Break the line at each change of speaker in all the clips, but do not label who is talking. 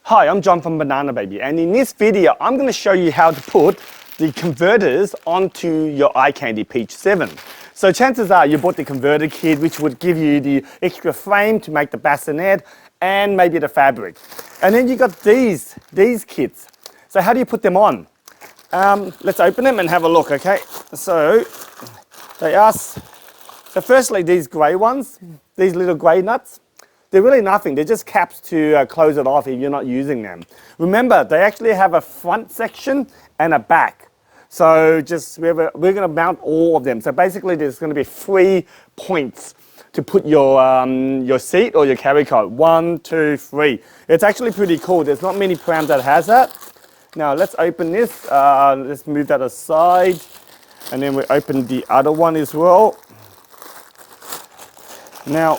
Hi, I'm John from Banana Baby, and in this video I'm going to show you how to put the converters onto your iCandy Peach 7. So chances are you bought the converter kit, which would give you the extra frame to make the bassinet and maybe the fabric. And then you got these kits. So how do you put them on? Let's open them and have a look, okay? So they ask, so firstly these grey ones, these little grey nuts, they're really nothing. They're just caps to close it off if you're not using them. Remember, they actually have a front section and a back. So just we're going to mount all of them. So basically, there's going to be 3 points to put your seat or your carry cart. 1, 2, 3. It's actually pretty cool. There's not many prams that has that. Now let's open this. Let's move that aside, and then we open the other one as well. Now.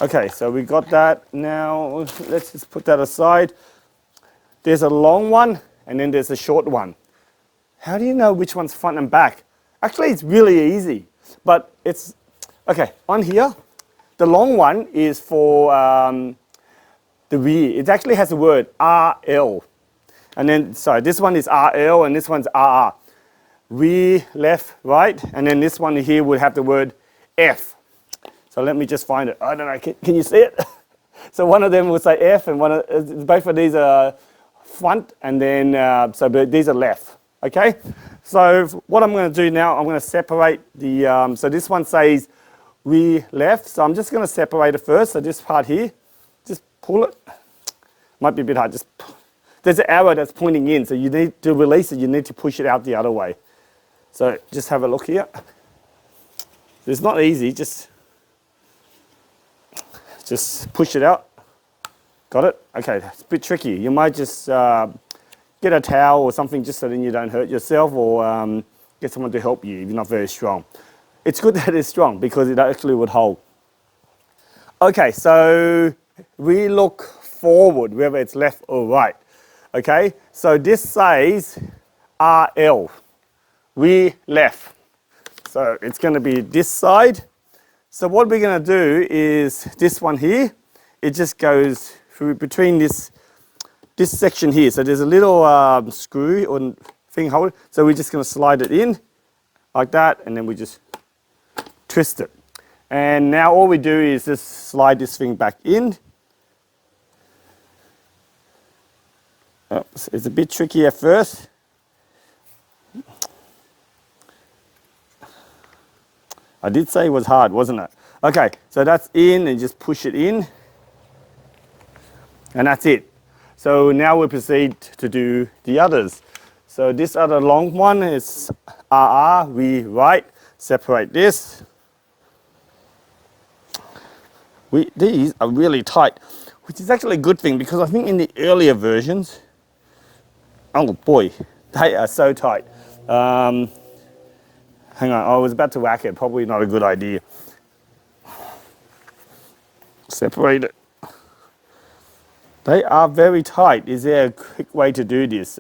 Okay, so we got that. Now let's just put that aside. There's a long one and then there's a short one. How do you know which one's front and back? Actually, it's really easy, but it's, okay, on here, the long one is for the rear. It actually has the word RL. And then, sorry, this one is RL and this one's RR. Rear, left, right, and then this one here would have the word F. So let me just find it. I don't know, can you see it? So one of them will say F and both of these are front and then, so these are left, okay? So what I'm gonna do now, I'm gonna separate the, so this one says rear left, so I'm just gonna separate it first. So this part here, just pull it. Might be a bit hard, there's an arrow that's pointing in, so you need to release it, you need to push it out the other way. So just have a look here. It's not easy, just push it out. Got it? Okay, it's a bit tricky. You might just get a towel or something just so then you don't hurt yourself, or get someone to help you if you're not very strong. It's good that it's strong because it actually would hold. Okay, so we look forward, whether it's left or right. Okay, so this says RL, we left. So it's going to be this side. So what we're going to do is this one here, it just goes through between this section here. So there's a little screw or thing hold. So we're just going to slide it in like that, and then we just twist it. And now all we do is just slide this thing back in. It's a bit tricky at first. I did say it was hard, wasn't it? Okay, so that's in, and just push it in. And that's it. So now we proceed to do the others. So this other long one is RR, we right. Separate this. These are really tight, which is actually a good thing because I think in the earlier versions, oh boy, they are so tight. Hang on, I was about to whack it, probably not a good idea. Separate it. They are very tight. Is there a quick way to do this?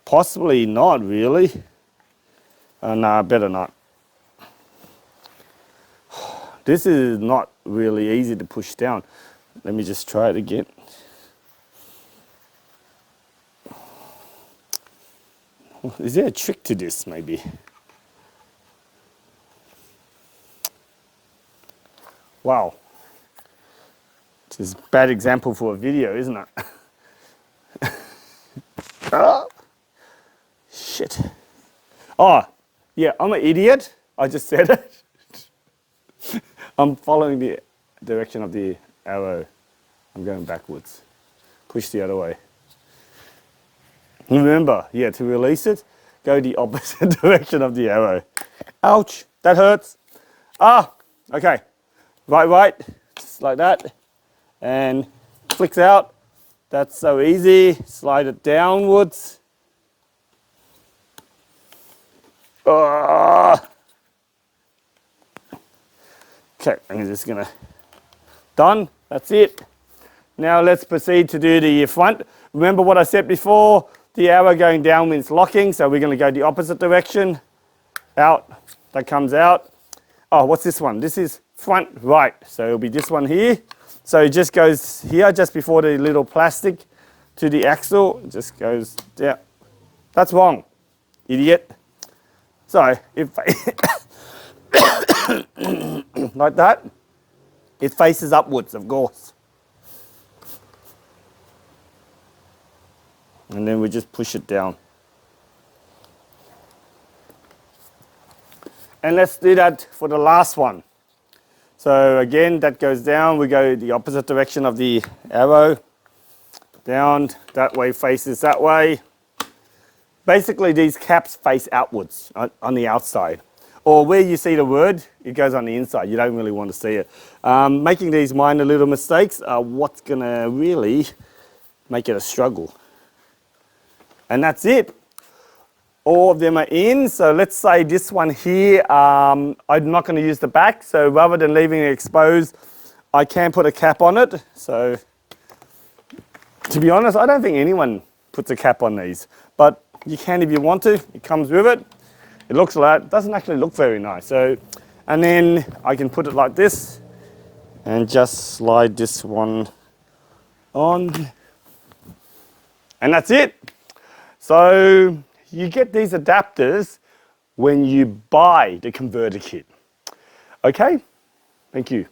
Possibly not, really. No, better not. This is not really easy to push down. Let me just try it again. Is there a trick to this, maybe? Wow, this is a bad example for a video, isn't it? Oh, shit. Oh, yeah, I'm an idiot. I just said it. I'm following the direction of the arrow. I'm going backwards. Push the other way. Remember, yeah, to release it, go the opposite direction of the arrow. Ouch, that hurts. Ah, okay. Right, just like that, and flicks out. That's so easy. Slide it downwards. Okay, I'm just gonna, done, that's it. Now let's proceed to do the front. Remember what I said before, the arrow going down means locking, so we're gonna go the opposite direction. Out, that comes out. Oh, what's this one? This is front right, so it'll be this one here. So it just goes here, just before the little plastic to the axle. It just goes down. That's wrong, idiot. So if like that, it faces upwards, of course. And then we just push it down. And let's do that for the last one. So again, that goes down. We go the opposite direction of the arrow. Down, that way faces that way. Basically, these caps face outwards on the outside. Or where you see the word, it goes on the inside. You don't really want to see it. Making these minor little mistakes are what's going to really make it a struggle. And that's it. All of them are in. So let's say this one here, I'm not going to use the back. So rather than leaving it exposed, I can put a cap on it. So to be honest, I don't think anyone puts a cap on these. But you can if you want to. It comes with it. It looks like that. It doesn't actually look very nice. So, and then I can put it like this and just slide this one on. And that's it. So you get these adapters when you buy the converter kit. Okay? Thank you.